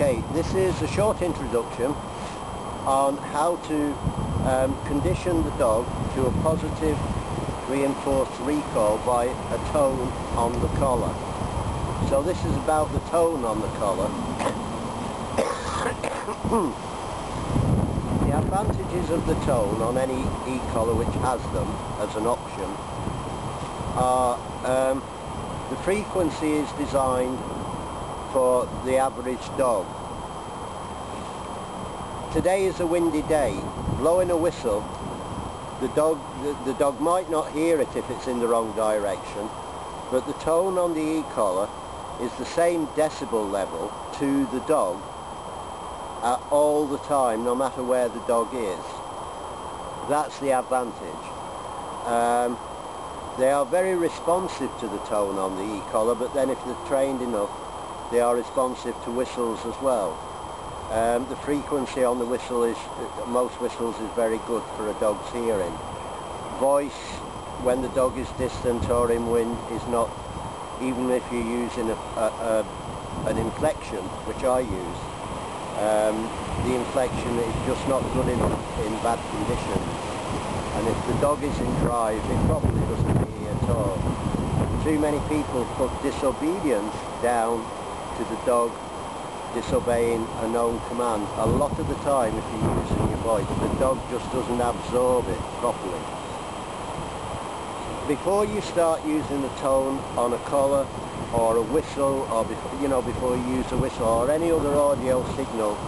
Okay, this is a short introduction on how to condition the dog to a positive reinforced recall by a tone on the collar. So this is about the tone on the collar. The advantages of the tone on any e-collar which has them as an option are the frequency is designed for the average dog. Today is a windy day. Blowing a whistle, the dog might not hear it if it's in the wrong direction, but the tone on the e-collar is the same decibel level to the dog all the time, no matter where the dog is. That's the advantage. They are very responsive to the tone on the e-collar, but then if they're trained enough, they are responsive to whistles as well. The frequency on the whistle is, most whistles is very good for a dog's hearing. Voice, when the dog is distant or in wind, is not, even if you're using an inflection, which I use, the inflection is just not good enough in bad conditions. And if the dog is in drive, it probably doesn't hear at all. Too many people put disobedience down to the dog disobeying a known command. A lot of the time, if you're using your voice, the dog just doesn't absorb it properly. Before you start using the tone on a collar or a whistle, or before you use a whistle or any other audio signal,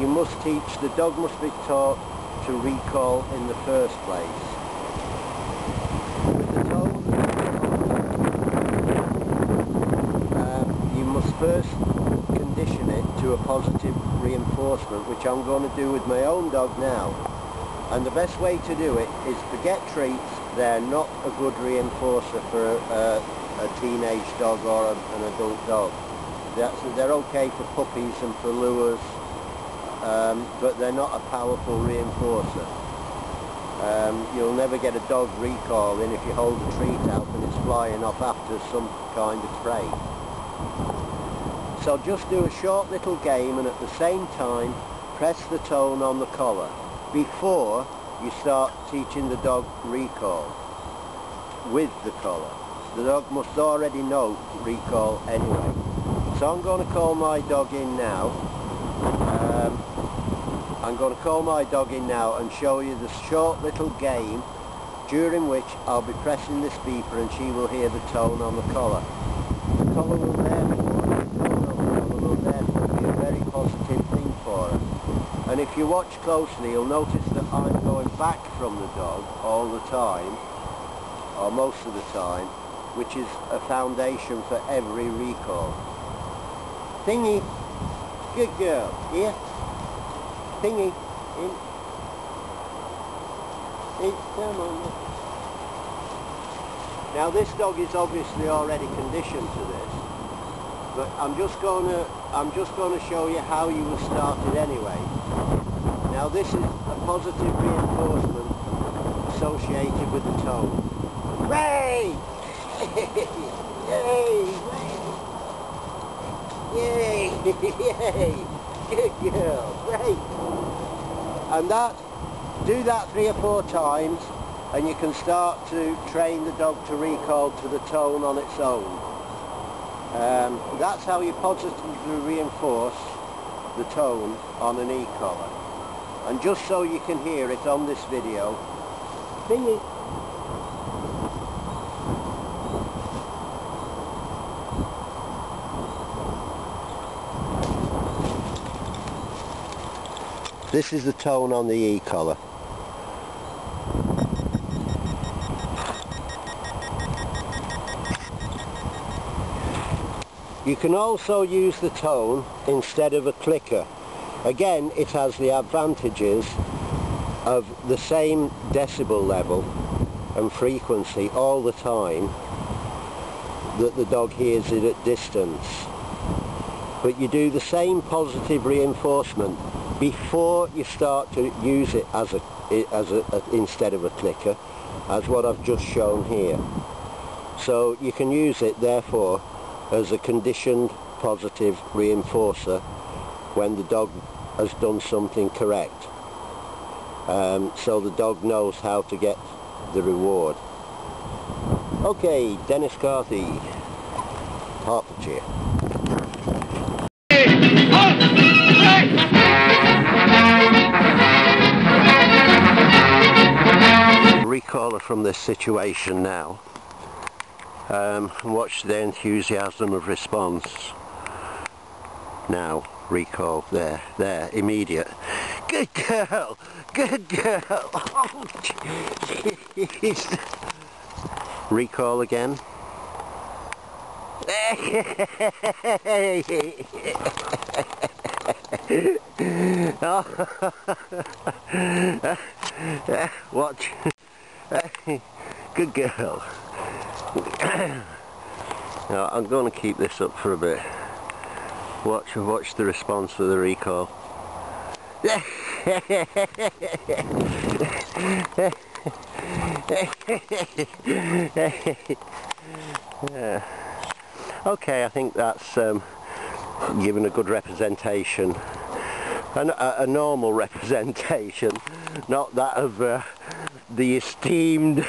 you must teach, the dog must be taught to recall in the first place. With the tone, you must first condition it to a positive reinforcement, which I'm going to do with my own dog now. And the best way to do it is forget treats. They're not a good reinforcer for a teenage dog or an adult dog. They're okay for puppies and for lures, but they're not a powerful reinforcer. You'll never get a dog recalling if you hold a treat out and it's flying off after some kind of prey. So just do a short little game and at the same time press the tone on the collar before you start teaching the dog recall with the collar. The dog must already know recall anyway. So I'm going to call my dog in now. I'm going to call my dog in now and show you the short little game during which I'll be pressing this beeper and she will hear the tone on the collar. The collar will therefore be a very positive thing for her. And if you watch closely, you'll notice that I'm going back from the dog all the time, or most of the time, which is a foundation for every recall. Thingy, good girl, here. Thingy, in, come on. Now this dog is obviously already conditioned to this, but I'm just going to show you how you will start it anyway. Now this is a positive reinforcement associated with the tone. Ray! Yay! Yay! Yay! Good girl! Great! And do that 3 or 4 times and you can start to train the dog to recall to the tone on its own. That's how you positively reinforce the tone on an e-collar. And just so you can hear it on this video, thingy. This is the tone on the e-collar. You can also use the tone instead of a clicker. Again, it has the advantages of the same decibel level and frequency all the time that the dog hears it at distance. But you do the same positive reinforcement before you start to use it as instead of a clicker, as what I've just shown here. So you can use it therefore as a conditioned positive reinforcer when the dog has done something correct. So the dog knows how to get the reward. Okay, Dennis Carthy, Hertfordshire. Recaller from this situation now, and watch the enthusiasm of response. Now, recall, there, immediate. Good girl, good girl. Oh, jeez. Recall again. Watch. Good girl. Now, I'm going to keep this up for a bit. Watch the response with the recall. Okay, I think that's given a good representation, a normal representation, not that of the esteemed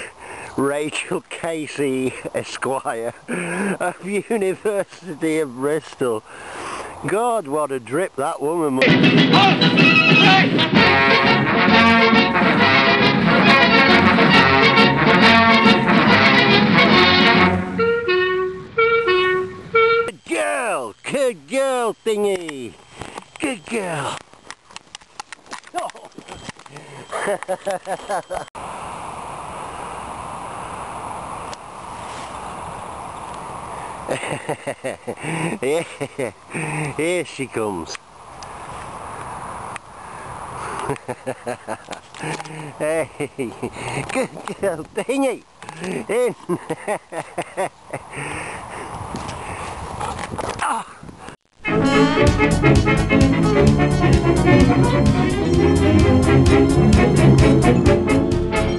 Rachel Casey, Esquire, of University of Bristol. God, what a drip that woman must. Good girl, thingy. Good girl. Oh. Here she comes. Hey, good girl, thingy. In. Oh.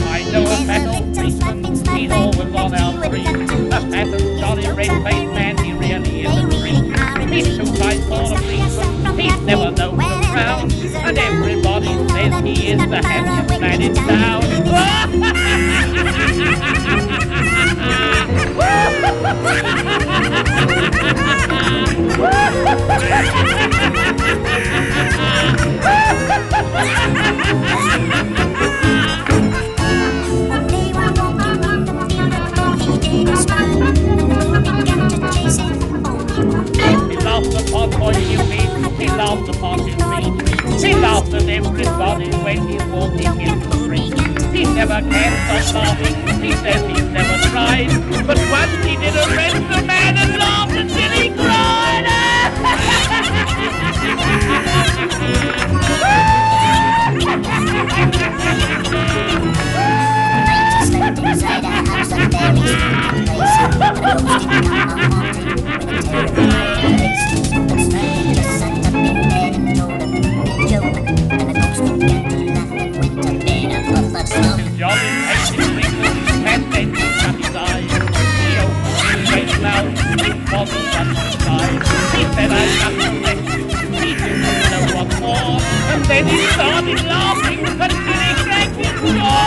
I know a fat old policeman, he's always on our street. A fat and jolly red-faced man, he really is a treat. He's too light for a policeman, he's never known to frown, and everybody says he is the happiest man in town. He laughed upon what you mean, he laughed upon his feet. He laughed at everybody when he's walking in the street. He never can stop laughing, he says he's never tried. But once he did arrest the man and laughed until he cried. Slept inside a house and there he stood in place. The ghost didn't come on with a terrifying face. But suddenly just sat up in bed and told a crooked joke. And the ghost began to laugh and went to bed and puff of smoke. Jolly takes his fingers and then he shut his eyes. He opened his great mouth, it wasn't just his size. He said, I've got to let you. He didn't know what for. And then he started laughing until he drank his jaw.